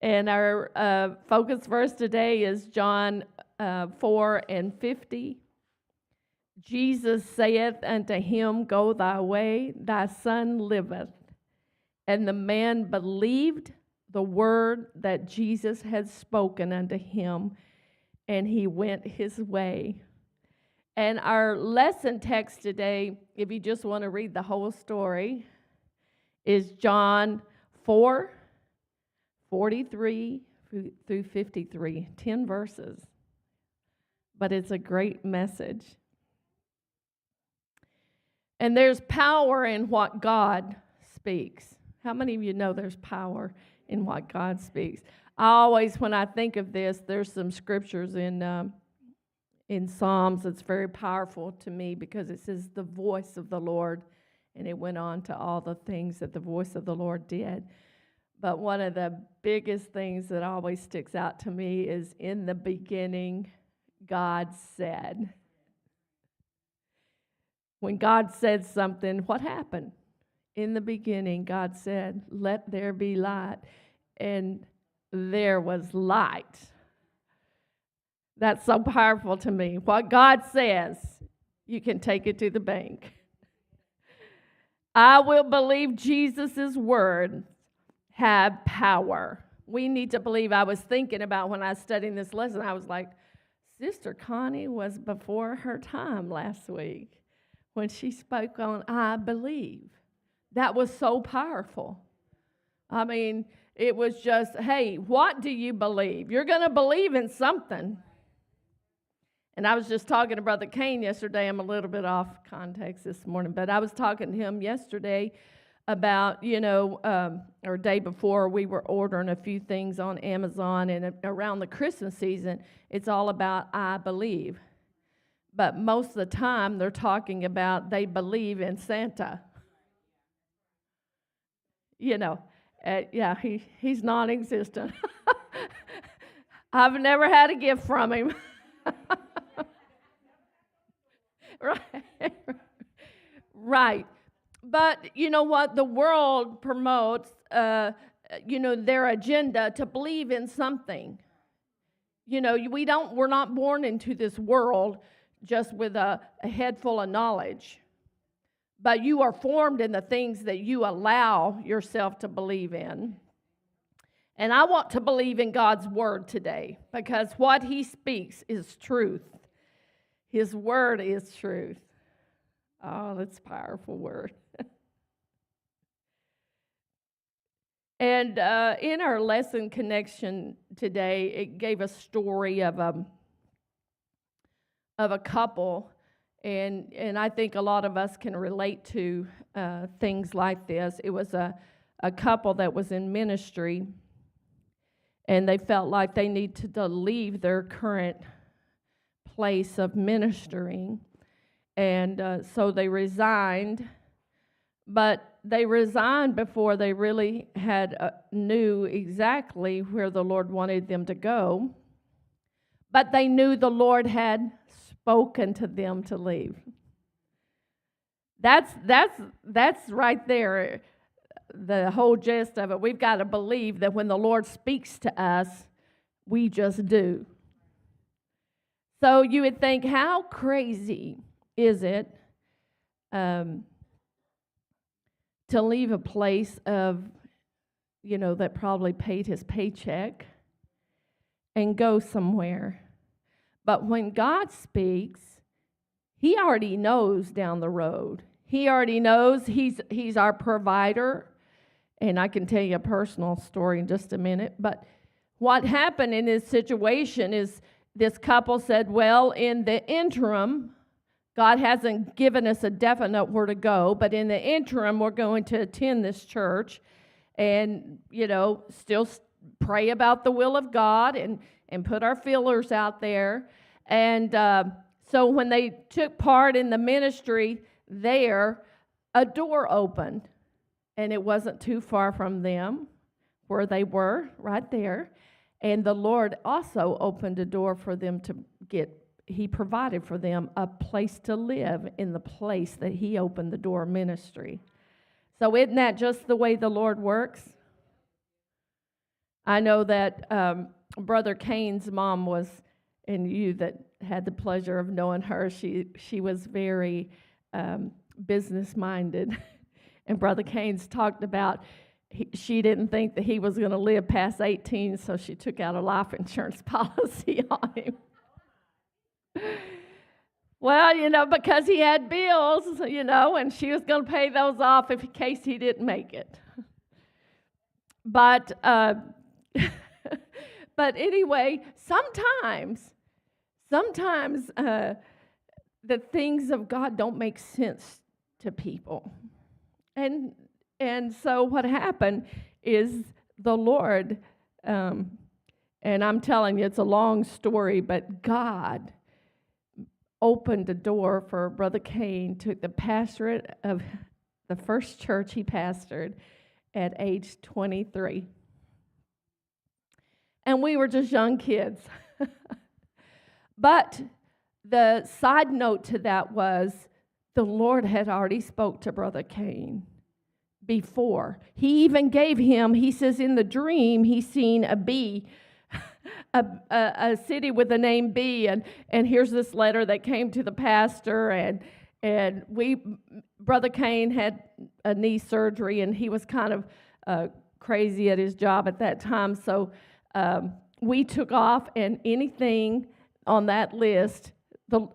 And our focus verse today is John 4:50. Jesus saith unto him, Go thy way, thy son liveth. And the man believed the word that Jesus had spoken unto him, and he went his way. And our lesson text today, if you just want to read the whole story, is John 4:43 through 53, 10 verses. But it's a great message. And there's power in what God speaks. How many of you know there's power in what God speaks? I always, when I think of this, there's some scriptures in Psalms that's very powerful to me because it says the voice of the Lord, and it went on to all the things that the voice of the Lord did. But one of the biggest things that always sticks out to me is in the beginning, God said. When God said something, what happened? In the beginning, God said, let there be light. And there was light. That's so powerful to me. What God says, you can take it to the bank. I will believe Jesus' word have power. We need to believe. I was thinking about when I was studying this lesson, I was like, Sister Connie was before her time last week when she spoke on I believe. That was so powerful. I mean, it was just, hey, what do you believe? You're going to believe in something. And I was just talking to Brother Kane yesterday. I'm a little bit off context this morning, but I was talking to him yesterday about, or day before, we were ordering a few things on Amazon, and around the Christmas season, it's all about I believe. But most of the time, they're talking about they believe in Santa. He's non-existent. I've never had a gift from him. Right. But you know what? The world promotes, their agenda to believe in something. We're not born into this world just with a head full of knowledge. But you are formed in the things that you allow yourself to believe in. And I want to believe in God's word today because what he speaks is truth. His word is truth. Oh, that's a powerful word. And in our lesson connection today, it gave a story of a couple. And I think a lot of us can relate to things like this. It was a couple that was in ministry, and they felt like they needed to leave their current place of ministering. And so they resigned. But they resigned before they really knew exactly where the Lord wanted them to go. But they knew the Lord had spoken to them to leave. That's right there, the whole gist of it. We've got to believe that when the Lord speaks to us, we just do. So you would think, how crazy is it to leave a place of, that probably paid his paycheck and go somewhere? But when God speaks, he already knows down the road. He already knows he's our provider. And I can tell you a personal story in just a minute. But what happened in this situation is this couple said, well, in the interim, God hasn't given us a definite where to go, but in the interim, we're going to attend this church and, still pray about the will of God and put our feelers out there. And so when they took part in the ministry there, a door opened, and it wasn't too far from them where they were, right there. And the Lord also opened a door for them to he provided for them a place to live in the place that he opened the door ministry. So isn't that just the way the Lord works? I know that Brother Cain's mom was, and you that had the pleasure of knowing her, she was very business-minded. And Brother Cain's talked about she didn't think that he was going to live past 18, so she took out a life insurance policy on him. Well, because he had bills, and she was going to pay those off in case he didn't make it. But but anyway, sometimes the things of God don't make sense to people. And so what happened is the Lord, and I'm telling you, it's a long story, but God opened a door for Brother Cain, took the pastorate of the first church he pastored at age 23. And we were just young kids. But the side note to that was the Lord had already spoke to Brother Cain before. He even gave him, he says in the dream, he's seen a bee, a city with the name B, and here's this letter that came to the pastor, and Brother Cain had a knee surgery, and he was kind of crazy at his job at that time, so we took off, and anything on that list,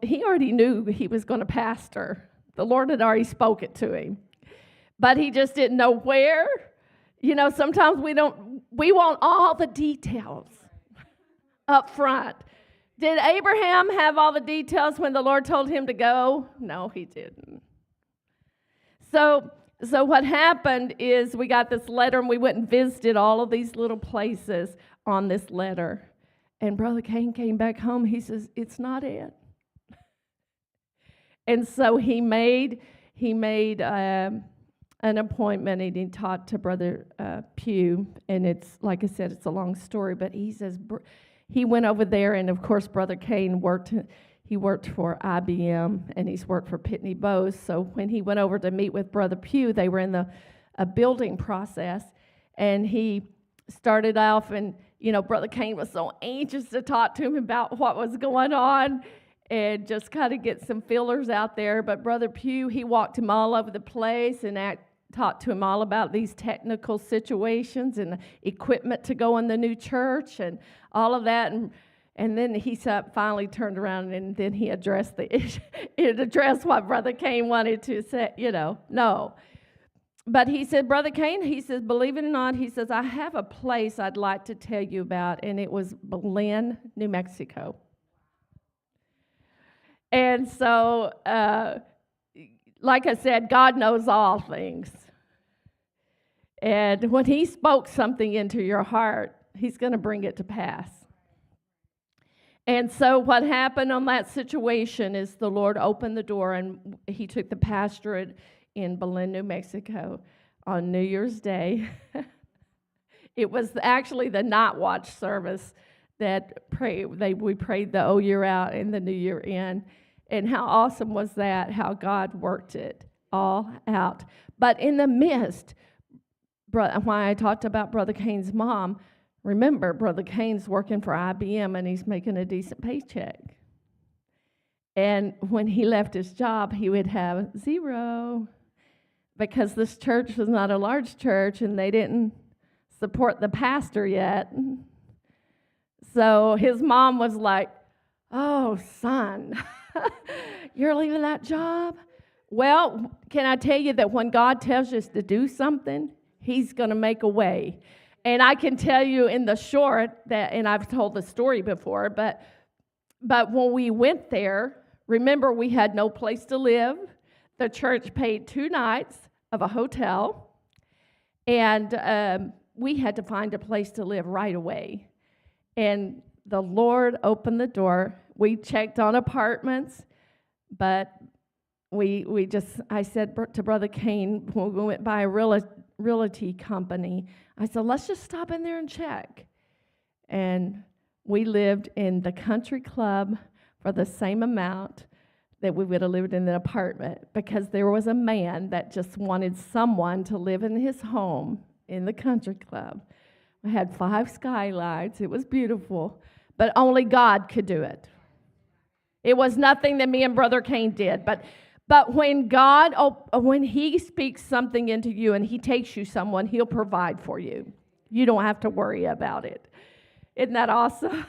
he already knew he was going to pastor. The Lord had already spoke it to him, but he just didn't know where. Sometimes we want all the details up front. Did Abraham have all the details when the Lord told him to go? No, he didn't. So what happened is we got this letter, and we went and visited all of these little places on this letter. And Brother Cain came back home. He says, it's not it. And so he made an appointment, and he talked to Brother Pugh. And it's, like I said, it's a long story, but he says, he went over there, and of course, Brother Cain worked for IBM, and he's worked for Pitney Bowes. So when he went over to meet with Brother Pugh, they were in a building process, and he started off, and Brother Cain was so anxious to talk to him about what was going on and just kind of get some fillers out there. But Brother Pugh, he walked him all over the place and talked to him all about these technical situations and equipment to go in the new church and all of that. And then he finally turned around, and then he addressed the issue. It addressed what Brother Cain wanted to say, no. But he said, Brother Cain, he says, believe it or not, he says, I have a place I'd like to tell you about, and it was Belen, New Mexico. And so, like I said, God knows all things. And when he spoke something into your heart, he's going to bring it to pass. And so what happened on that situation is the Lord opened the door, and he took the pastorate in Belen, New Mexico on New Year's Day. It was actually the night watch service that we prayed the old year out and the new year in. And how awesome was that, how God worked it all out. But in the midst, why I talked about Brother Cain's mom, remember, Brother Cain's working for IBM, and he's making a decent paycheck. And when he left his job, he would have zero, because this church was not a large church, and they didn't support the pastor yet. So his mom was like, oh, son, you're leaving that job? Well, can I tell you that when God tells us to do something, he's going to make a way. And I can tell you in the short that, and I've told the story before, but when we went there, remember, we had no place to live. The church paid 2 nights of a hotel, and we had to find a place to live right away. And the Lord opened the door. We checked on apartments, but I said to Brother Cain, when we went by a realty company, I said, let's just stop in there and check. And we lived in the country club for the same amount that we would have lived in the apartment, because there was a man that just wanted someone to live in his home in the country club. It had 5 skylights. It was beautiful, but only God could do it. It was nothing that me and Brother Cain did. But when God, when He speaks something into you and He takes you someone, He'll provide for you. You don't have to worry about it. Isn't that awesome?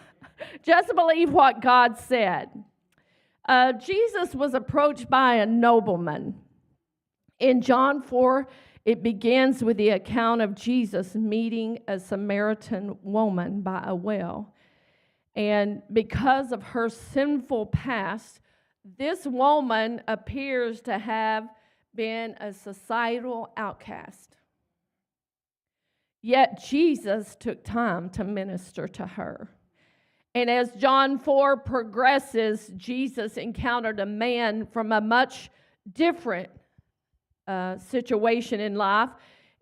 Just believe what God said. Jesus was approached by a nobleman. In John 4, it begins with the account of Jesus meeting a Samaritan woman by a well. And because of her sinful past, this woman appears to have been a societal outcast. Yet Jesus took time to minister to her. And as John 4 progresses, Jesus encountered a man from a much different situation in life.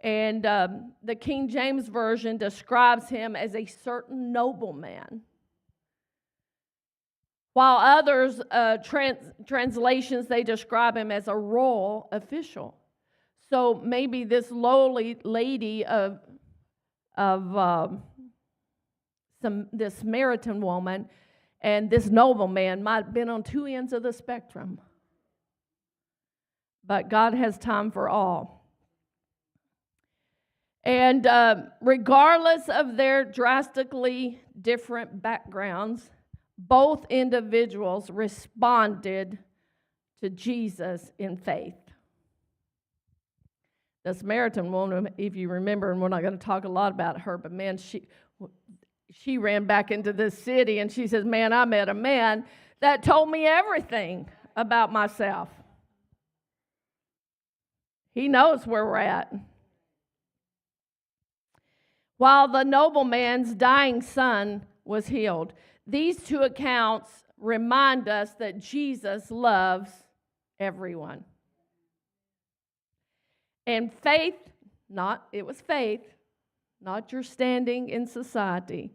And the King James Version describes him as a certain nobleman, while others, translations, they describe him as a royal official. So maybe this lowly lady this Samaritan woman and this nobleman might have been on two ends of the spectrum. But God has time for all. And regardless of their drastically different backgrounds, both individuals responded to Jesus in faith. The Samaritan woman, if you remember, and we're not going to talk a lot about her, but man, she ran back into this city and she says, man, I met a man that told me everything about myself. He knows where we're at. While the nobleman's dying son was healed. These two accounts remind us that Jesus loves everyone. And faith, not your standing in society,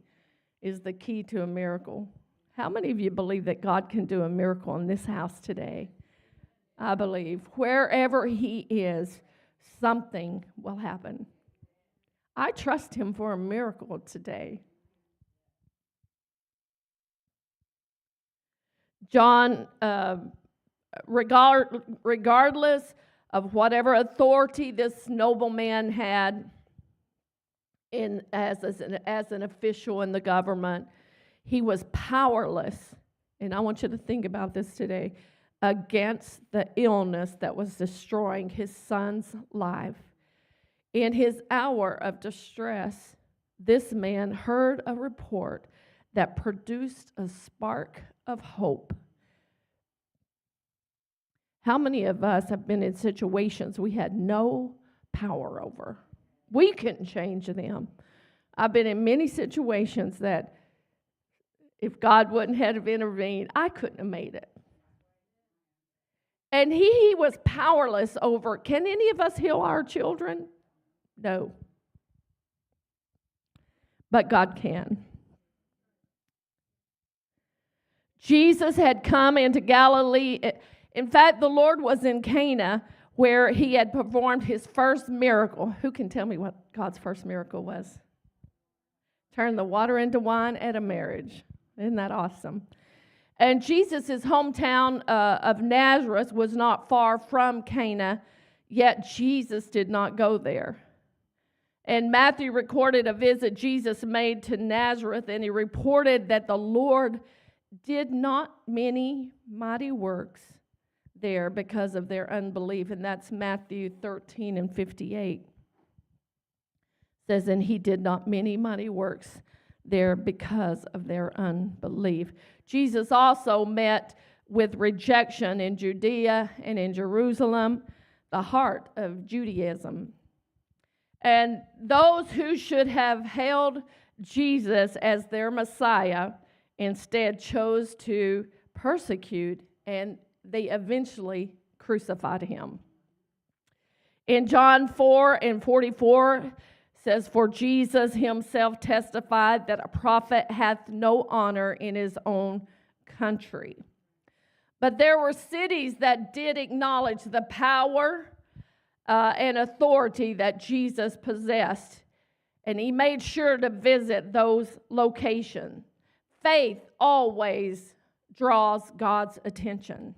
is the key to a miracle. How many of you believe that God can do a miracle in this house today? I believe wherever He is, something will happen. I trust Him for a miracle today. John, regardless of whatever authority this nobleman had as an official in the government, he was powerless. And I want you to think about this today, against the illness that was destroying his son's life. In his hour of distress, this man heard a report that produced a spark of hope. How many of us have been in situations we had no power over? We couldn't change them. I've been in many situations that if God wouldn't have intervened, I couldn't have made it. And he was powerless over. Can any of us heal our children? No. But God can. Jesus had come into Galilee. In fact, the Lord was in Cana, where He had performed His first miracle. Who can tell me what God's first miracle was? Turn the water into wine at a marriage. Isn't that awesome? And Jesus' hometown of Nazareth was not far from Cana, yet Jesus did not go there. And Matthew recorded a visit Jesus made to Nazareth, and he reported that the Lord did not many mighty works there because of their unbelief. And that's Matthew 13 and 58. It says, and He did not many mighty works there because of their unbelief. Jesus also met with rejection in Judea and in Jerusalem, the heart of Judaism. And those who should have hailed Jesus as their Messiah instead chose to persecute, and they eventually crucified Him. In John 4 and 44 says, for Jesus Himself testified that a prophet hath no honor in his own country. But there were cities that did acknowledge the power and authority that Jesus possessed. And he made sure to visit those locations. Faith always draws God's attention.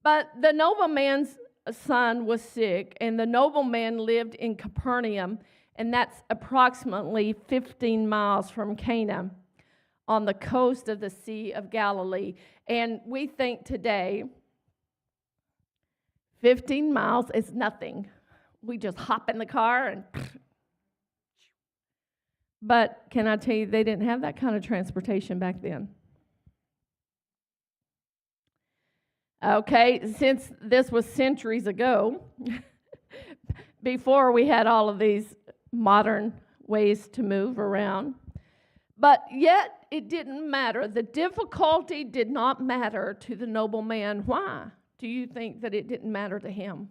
But the nobleman's son was sick, and the nobleman lived in Capernaum, and that's approximately 15 miles from Cana on the coast of the Sea of Galilee. And we think today 15 miles is nothing. We just hop in the car and... But can I tell you, they didn't have that kind of transportation back then. Okay, since this was centuries ago, before we had all of these modern ways to move around, but yet it didn't matter. The difficulty did not matter to the nobleman. Why do you think that it didn't matter to him?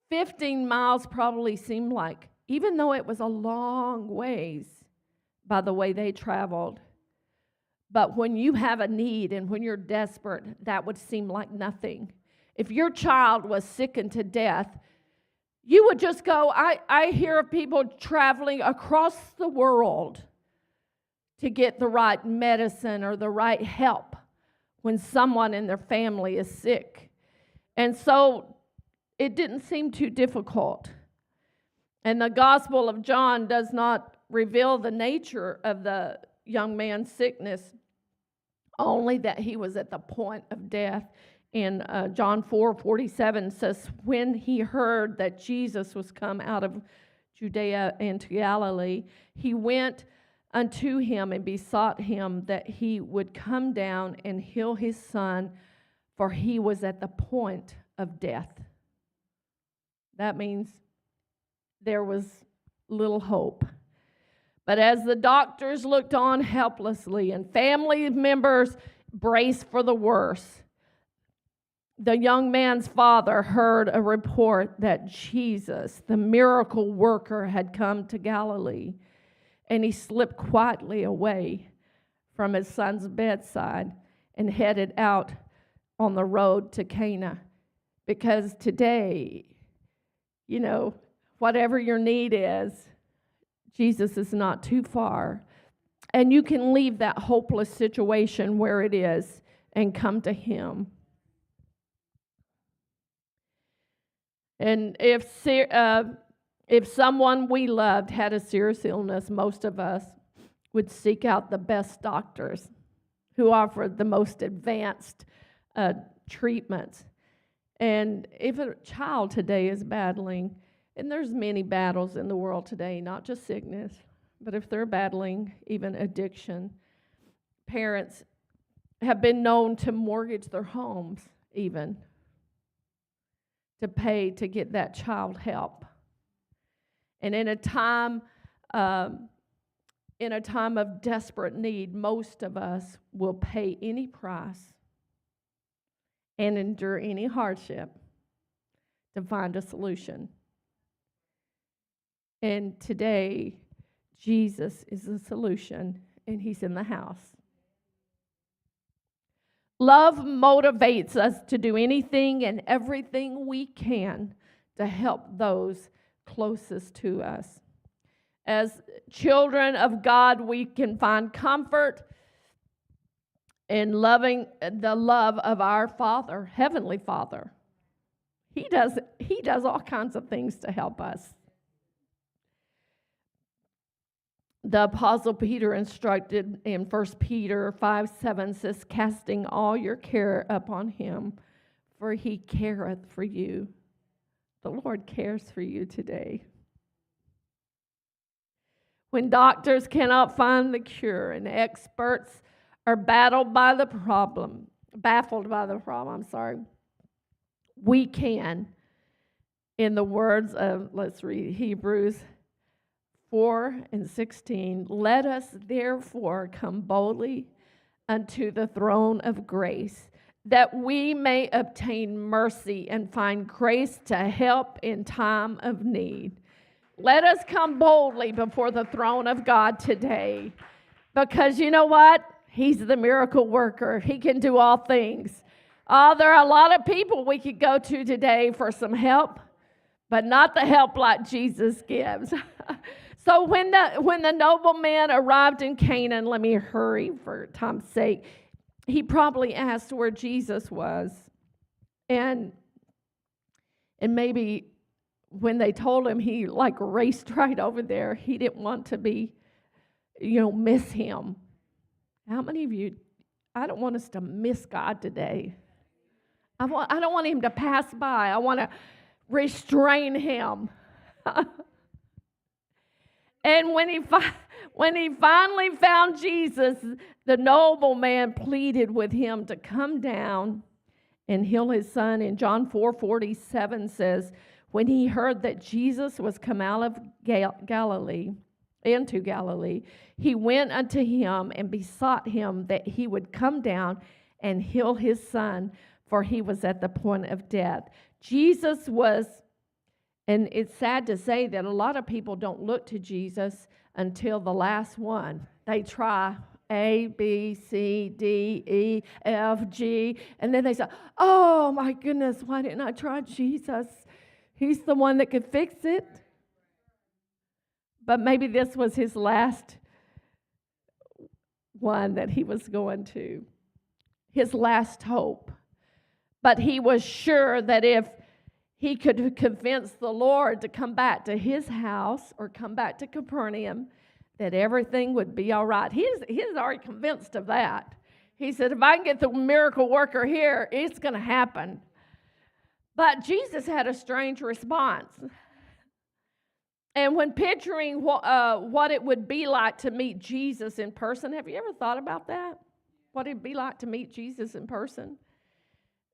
15 miles probably seemed like, even though it was a long ways by the way they traveled, but when you have a need and when you're desperate, that would seem like nothing. If your child was sickened to death, you would just go. I hear of people traveling across the world to get the right medicine or the right help when someone in their family is sick. And so it didn't seem too difficult. And the Gospel of John does not reveal the nature of the young man's sickness, only that he was at the point of death. In John 4:47 says, when he heard that Jesus was come out of Judea into Galilee, he went unto him and besought him that he would come down and heal his son, for he was at the point of death. That means there was little hope. But as the doctors looked on helplessly and family members braced for the worst, the young man's father heard a report that Jesus, the miracle worker, had come to Galilee, and he slipped quietly away from his son's bedside and headed out on the road to Cana. Because today, whatever your need is, Jesus is not too far. And you can leave that hopeless situation where it is and come to him. And if someone we loved had a serious illness, most of us would seek out the best doctors who offered the most advanced treatments. And if a child today is battling, and there's many battles in the world today, not just sickness, but if they're battling even addiction, parents have been known to mortgage their homes even to pay to get that child help. And in a time of desperate need, most of us will pay any price and endure any hardship to find a solution. And today, Jesus is the solution, and he's in the house. Love motivates us to do anything and everything we can to help those closest to us. As children of God, we can find comfort in loving the love of our Father, Heavenly Father. He does all kinds of things to help us. The Apostle Peter instructed in 1 Peter 5:7 says, casting all your care upon him, for he careth for you. The Lord cares for you today. When doctors cannot find the cure and experts are baffled by the problem, we can, in the words of, let's read Hebrews 4:16, let us therefore come boldly unto the throne of grace, that we may obtain mercy and find grace to help in time of need. Let us come boldly before the throne of God today, because you know what? He's the miracle worker. He can do all things. There are a lot of people we could go to today for some help, but not the help like Jesus gives. So when the nobleman arrived in Canaan, let me hurry for time's sake, he probably asked where Jesus was. And maybe when they told him, he like raced right over there. He didn't want to be, miss him. How many of you, I don't want us to miss God today. I don't want him to pass by. I want to restrain him. And when he finally found Jesus, the nobleman pleaded with him to come down and heal his son. And John 4:47 says, when he heard that Jesus was come out of Galilee, into Galilee, he went unto him and besought him that he would come down and heal his son, for he was at the point of death. Jesus was, and it's sad to say that a lot of people don't look to Jesus until the last one. They try A, B, C, D, E, F, G, and then they say, oh my goodness, why didn't I try Jesus? He's the one that could fix it. But maybe this was his last one that he was going to, his last hope. But he was sure that if he could convince the Lord to come back to his house or come back to Capernaum, that everything would be all right. He's already convinced of that. He said, if I can get the miracle worker here, it's going to happen. But Jesus had a strange response. And when picturing what it would be like to meet Jesus in person, have you ever thought about that? What it'd be like to meet Jesus in person?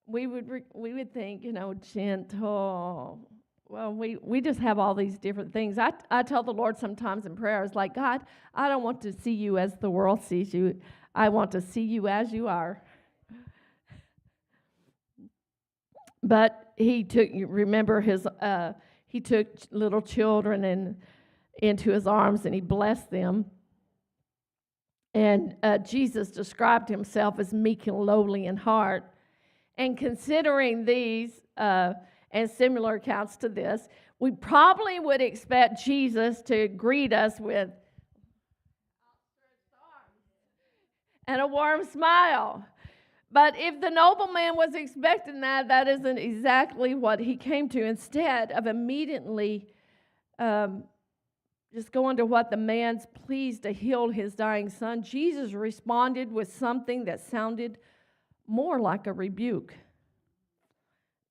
We would think, gentle. Well, we just have all these different things. I tell the Lord sometimes in prayer, it's like, God, I don't want to see you as the world sees you. I want to see you as you are. But he took little children into his arms and he blessed them. And Jesus described himself as meek and lowly in heart. And considering these and similar accounts to this, we probably would expect Jesus to greet us with outstretched arms and a warm smile. But if the nobleman was expecting that isn't exactly what he came to. Instead of immediately just going to what the man's pleased to heal his dying son, Jesus responded with something that sounded more like a rebuke.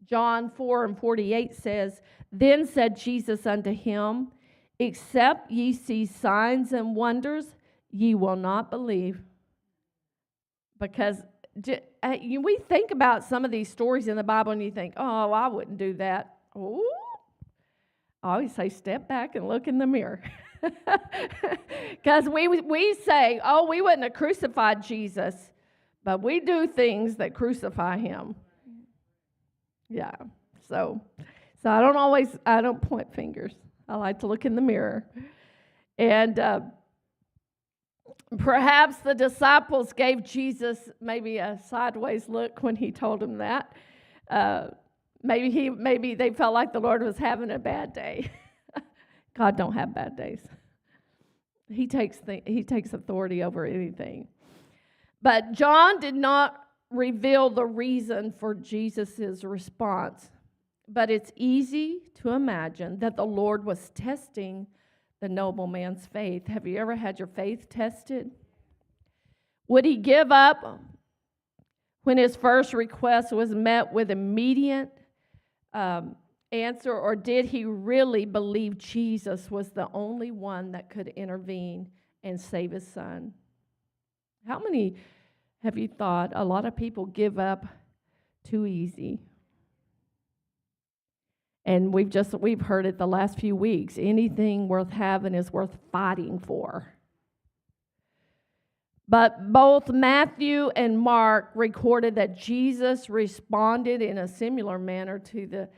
John 4:48 says, then said Jesus unto him, except ye see signs and wonders, ye will not believe. Because we think about some of these stories in the Bible and you think, oh, I wouldn't do that. Oh, I always say step back and look in the mirror. Because we say, oh, we wouldn't have crucified Jesus, but we do things that crucify him. Yeah, so I don't point fingers. I like to look in the mirror. And perhaps the disciples gave Jesus maybe a sideways look when he told them that. Maybe they felt like the Lord was having a bad day. God don't have bad days. He takes authority over anything. But John did not reveal the reason for Jesus' response. But it's easy to imagine that the Lord was testing the nobleman's faith. Have you ever had your faith tested? Would he give up when his first request was met with immediate answer, or did he really believe Jesus was the only one that could intervene and save his son? How many have you thought a lot of people give up too easy? And we've heard it the last few weeks. Anything worth having is worth fighting for. But both Matthew and Mark recorded that Jesus responded in a similar manner to the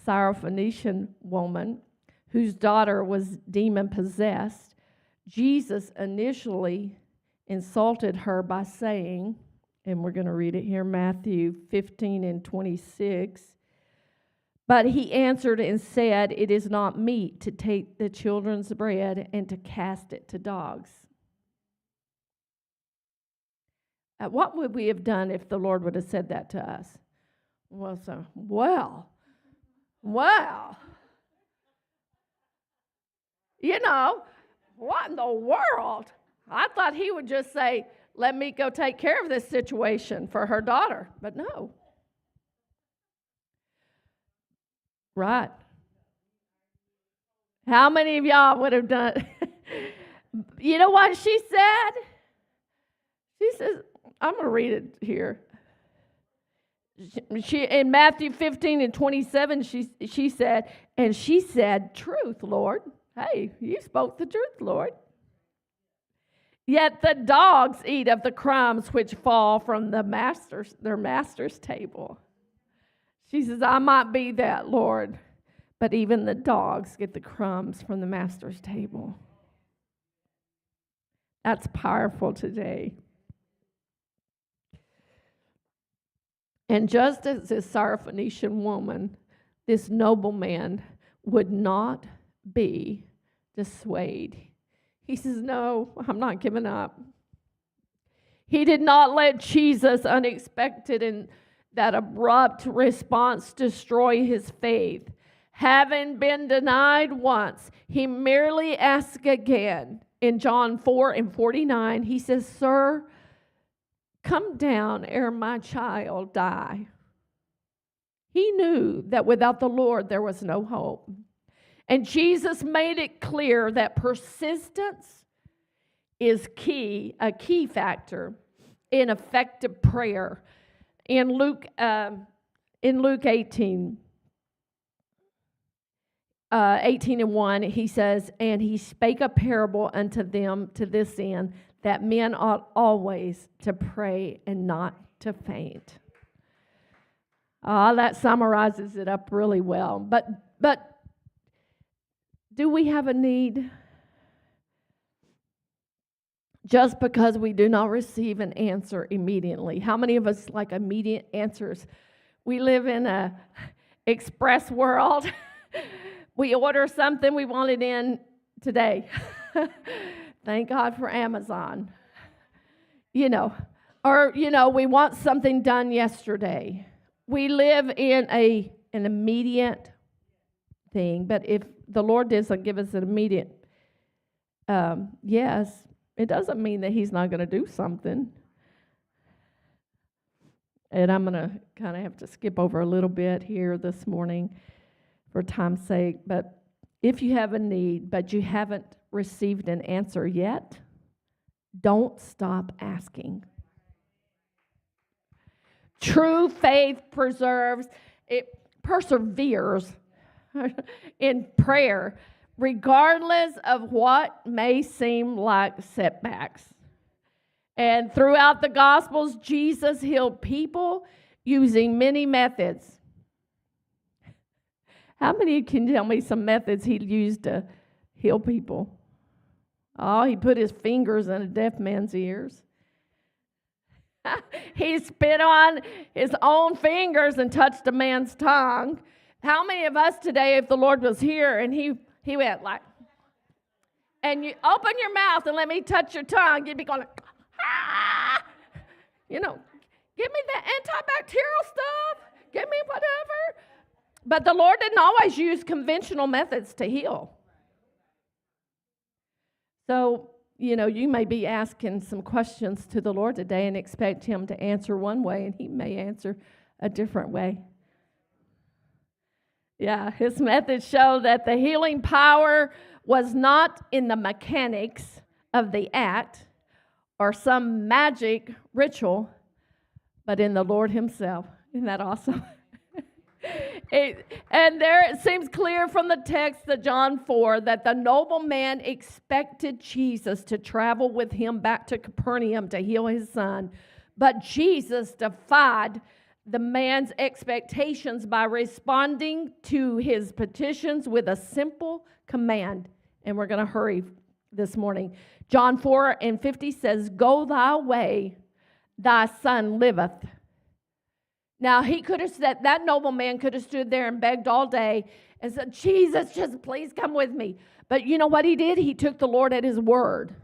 Syrophoenician woman whose daughter was demon-possessed. Jesus initially insulted her by saying, and we're going to read it here, Matthew 15:26, But he answered and said, it is not meet to take the children's bread and to cast it to dogs. What would we have done if the Lord would have said that to us? Well, what in the world? I thought he would just say, let me go take care of this situation for her daughter. But no. Right. How many of y'all would have done? You know what she said? She says, I'm going to read it here. She in Matthew 15:27, she said, truth, Lord. Hey, you spoke the truth, Lord. Yet the dogs eat of the crumbs which fall from their master's table. She says, I might be that, Lord, but even the dogs get the crumbs from the master's table. That's powerful today. And just as this Syrophoenician woman, this nobleman would not be dissuaded. He says, no, I'm not giving up. He did not let Jesus' unexpected and that abrupt response destroy his faith. Having been denied once, he merely asked again. In John 4:49, he says, Sir, come down ere my child die. He knew that without the Lord there was no hope. And Jesus made it clear that persistence is a key factor in effective prayer. In Luke 18, 18:1, he says, and he spake a parable unto them to this end, that men ought always to pray and not to faint. That summarizes it up really well. But do we have a need? Just because we do not receive an answer immediately. How many of us like immediate answers? We live in a express world. We order something, we want it in today. Thank God for Amazon. We want something done yesterday. We live in an immediate thing, but if the Lord doesn't give us an immediate yes, it doesn't mean that he's not going to do something. And I'm going to kind of have to skip over a little bit here this morning for time's sake. But if you have a need, but you haven't received an answer yet, don't stop asking. True faith perseveres in prayer, regardless of what may seem like setbacks. And throughout the Gospels, Jesus healed people using many methods. How many can tell me some methods he used to heal people? Oh, he put his fingers in a deaf man's ears. He spit on his own fingers and touched a man's tongue. How many of us today, if the Lord was here and he went like, and you open your mouth and let me touch your tongue, you'd be going, give me the antibacterial stuff, give me whatever. But the Lord didn't always use conventional methods to heal. So, you may be asking some questions to the Lord today and expect him to answer one way, and he may answer a different way. Yeah, his methods show that the healing power was not in the mechanics of the act or some magic ritual, but in the Lord himself. Isn't that awesome? And there it seems clear from the text of John 4 that the nobleman expected Jesus to travel with him back to Capernaum to heal his son. But Jesus defied the man's expectations by responding to his petitions with a simple command. And we're going to hurry this morning. John 4:50 says, Go thy way, thy son liveth. Now, he could have said, that nobleman could have stood there and begged all day and said, Jesus, just please come with me. But you know what he did? He took the Lord at his word.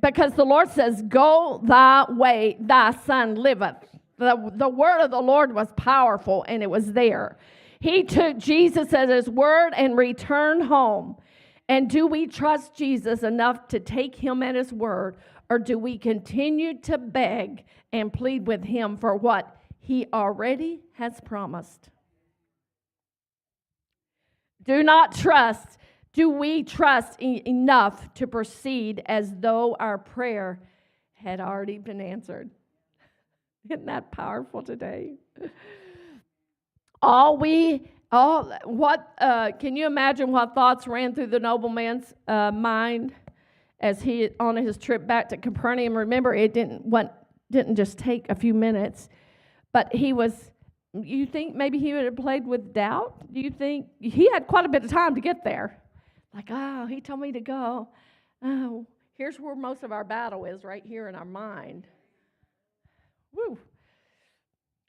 Because the Lord says, go thy way, thy son liveth. The word of the Lord was powerful, and it was there. He took Jesus at his word and returned home. And do we trust Jesus enough to take him at his word, or do we continue to beg and plead with him for what he already has promised? Do we trust enough to proceed as though our prayer had already been answered? Isn't that powerful today? Can you imagine what thoughts ran through the nobleman's mind as he on his trip back to Capernaum? Remember, it didn't just take a few minutes, but you think maybe he would have played with doubt? Do you think he had quite a bit of time to get there? Like, he told me to go. Oh, here's where most of our battle is, right here in our mind. Woo.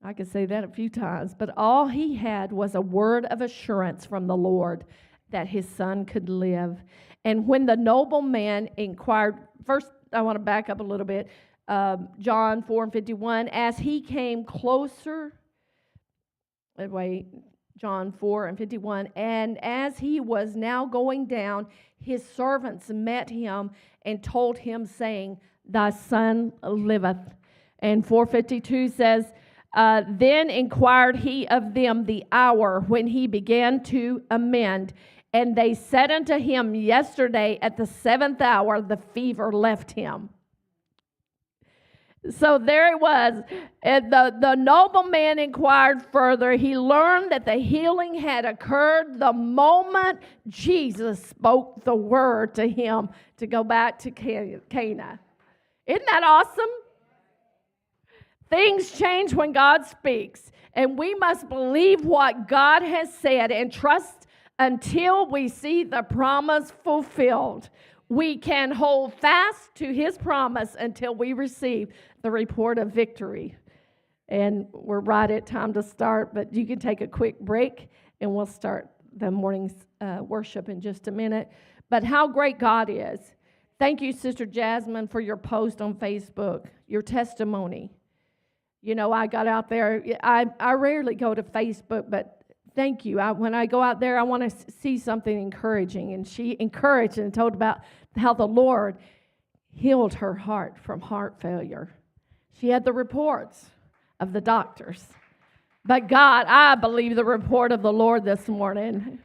I could say that a few times, but all he had was a word of assurance from the Lord that his son could live. And when the nobleman inquired, first I want to back up a little bit, John 4:51, as he came closer, John 4:51, and as he was now going down, his servants met him and told him, saying, thy son liveth. And 4:52 says, then inquired he of them the hour when he began to amend. And they said unto him, yesterday at the 7th hour the fever left him. So there it was. And the nobleman inquired further. He learned that the healing had occurred the moment Jesus spoke the word to him to go back to Cana. Isn't that awesome? Things change when God speaks, and we must believe what God has said and trust until we see the promise fulfilled. We can hold fast to his promise until we receive the report of victory. And we're right at time to start, but you can take a quick break, and we'll start the morning's worship in just a minute. But how great God is. Thank you, Sister Jasmine, for your post on Facebook, your testimony. You know, I got out there. I rarely go to Facebook, but thank you. When I go out there, I want to see something encouraging. And she encouraged and told about how the Lord healed her heart from heart failure. She had the reports of the doctors. But God, I believe the report of the Lord this morning.